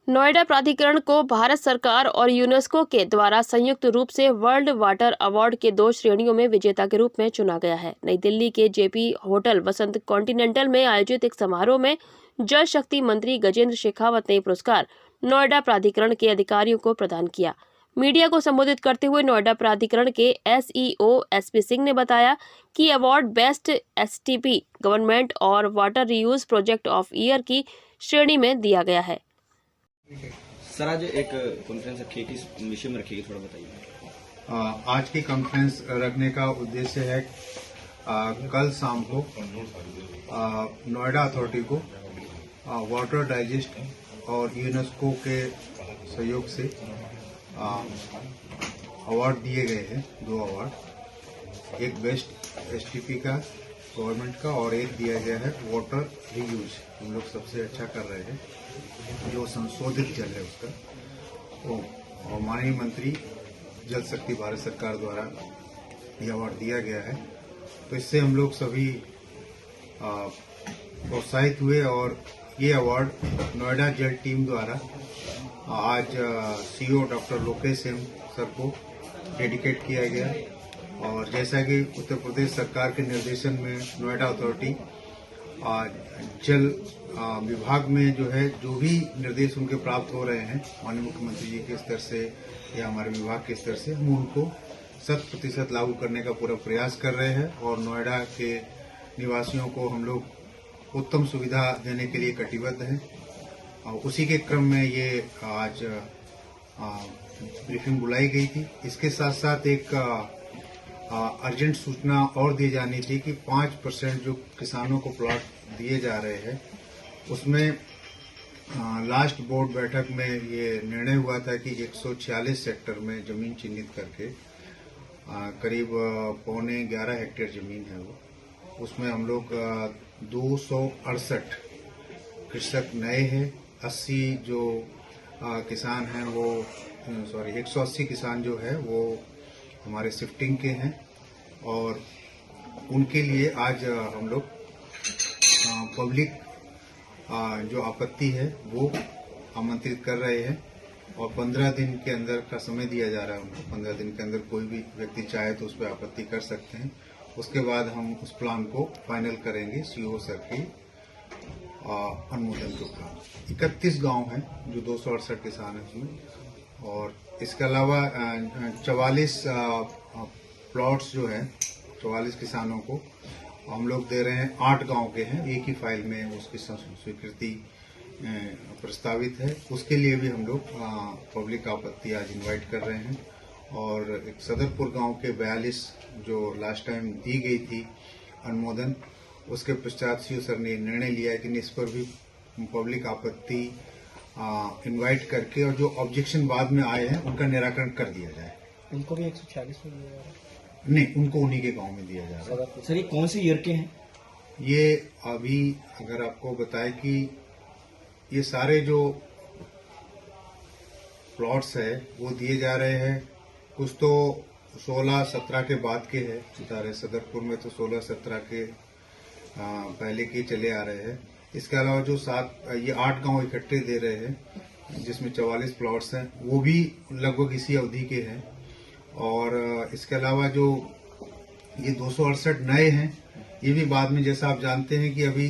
नोएडा प्राधिकरण को भारत सरकार और यूनेस्को के द्वारा संयुक्त रूप से वर्ल्ड वाटर अवार्ड के 2 श्रेणियों में विजेता के रूप में चुना गया है। नई दिल्ली के जेपी होटल वसंत कॉन्टिनेंटल में आयोजित एक समारोह में जल शक्ति मंत्री गजेंद्र शेखावत ने पुरस्कार नोएडा प्राधिकरण के अधिकारियों को प्रदान किया। मीडिया को संबोधित करते हुए नोएडा प्राधिकरण के एसईओ एसपी सिंह ने बताया कि अवार्ड बेस्ट एसटीपी गवर्नमेंट और water reuse project of year की श्रेणी में दिया गया है। सर, आज एक कॉन्फ्रेंस रखी है, किस विषय में रखी है, थोड़ा बताइए। आज की कॉन्फ्रेंस रखने का उद्देश्य है कल शाम को नोएडा अथॉरिटी को वाटर डाइजेस्ट और यूनेस्को के सहयोग से अवार्ड दिए गए हैं। 2 अवार्ड, एक बेस्ट एसटीपी का गवर्नमेंट का और एक दिया गया है वाटर रीयूज। हम लोग सबसे अच्छा कर रहे हैं, जो संशोधित जल है उसका। और माननीय मंत्री जल शक्ति भारत सरकार द्वारा ये अवार्ड दिया गया है, तो इससे हम लोग सभी प्रोत्साहित हुए और ये अवार्ड नोएडा जल टीम द्वारा आज CEO doctor Lokesh M sir को डेडिकेट किया गया। और जैसा कि उत्तर प्रदेश सरकार के निर्देशन में नोएडा अथॉरिटी जल विभाग में जो है, जो भी निर्देश उनके प्राप्त हो रहे हैं माननीय मुख्यमंत्री जी के स्तर से या हमारे विभाग के स्तर से, हम उनको 100% लागू करने का पूरा प्रयास कर रहे हैं। और नोएडा के निवासियों को हम लोग उत्तम सुविधा देने के लिए कटिबद्ध हैं। उसी के क्रम में ये आज ब्रीफिंग बुलाई गई थी। इसके साथ साथ एक अर्जेंट सूचना और दी जानी थी कि 5% जो किसानों को प्लॉट दिए जा रहे हैं, उसमें लास्ट बोर्ड बैठक में ये निर्णय हुआ था कि 146 सेक्टर में जमीन चिन्हित करके करीब 11.25 हेक्टेयर जमीन है वो, उसमें हम लोग 268 कृषक नए हैं। 80 जो किसान हैं वो 180 किसान जो है वो हमारे शिफ्टिंग के हैं, और उनके लिए आज हम लोग पब्लिक जो आपत्ति है वो आमंत्रित कर रहे हैं। और 15 दिन के अंदर का समय दिया जा रहा है उनको। 15 दिन के अंदर कोई भी व्यक्ति चाहे तो उस पर आपत्ति कर सकते हैं। उसके बाद हम उस प्लान को फाइनल करेंगे सीईओ सर की अनुमोदन के उपरांत। 31 गांव हैं जो 268 किसान हैं उसमें, और इसके अलावा 44 प्लॉट्स जो हैं 44 किसानों को हम लोग दे रहे हैं। 8 गांव के हैं, एक ही फाइल में उसकी स्वीकृति प्रस्तावित है। उसके लिए भी हम लोग पब्लिक आपत्ति आज इनवाइट कर रहे हैं। और एक सदरपुर गांव के 42 जो लास्ट टाइम दी गई थी अनुमोदन, उसके पश्चात सीईओ सर ने निर्णय लिया है कि इस पर भी पब्लिक आपत्ति इनवाइट करके और जो ऑब्जेक्शन बाद में आए हैं उनका निराकरण कर दिया जाए। उनको भी 146 में दिया जा रहा है? नहीं, उनको उन्हीं के गांव में दिया जा रहा है। सर, ये कौन से ईयर के हैं? ये अभी अगर आपको बताए कि ये सारे जो प्लॉट्स है वो दिए जा रहे हैं, कुछ तो 16-17 के बाद के हैं सारे। सदरपुर में तो 16-17 के पहले के चले आ रहे हैं। इसके अलावा जो 8 गांव इकट्ठे दे रहे हैं जिसमें 44 प्लॉट्स हैं, वो भी लगभग इसी अवधि के हैं। और इसके अलावा जो ये 268 नए हैं, ये भी बाद में, जैसा आप जानते हैं कि अभी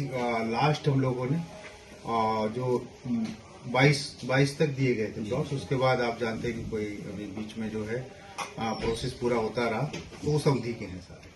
लास्ट हम लोगों ने जो 22 तक दिए गए थे प्लॉट्स, उसके बाद आप जानते हैं कि कोई अभी बीच में जो है प्रोसेस पूरा होता रहा, तो उस अवधि के हैं सारे।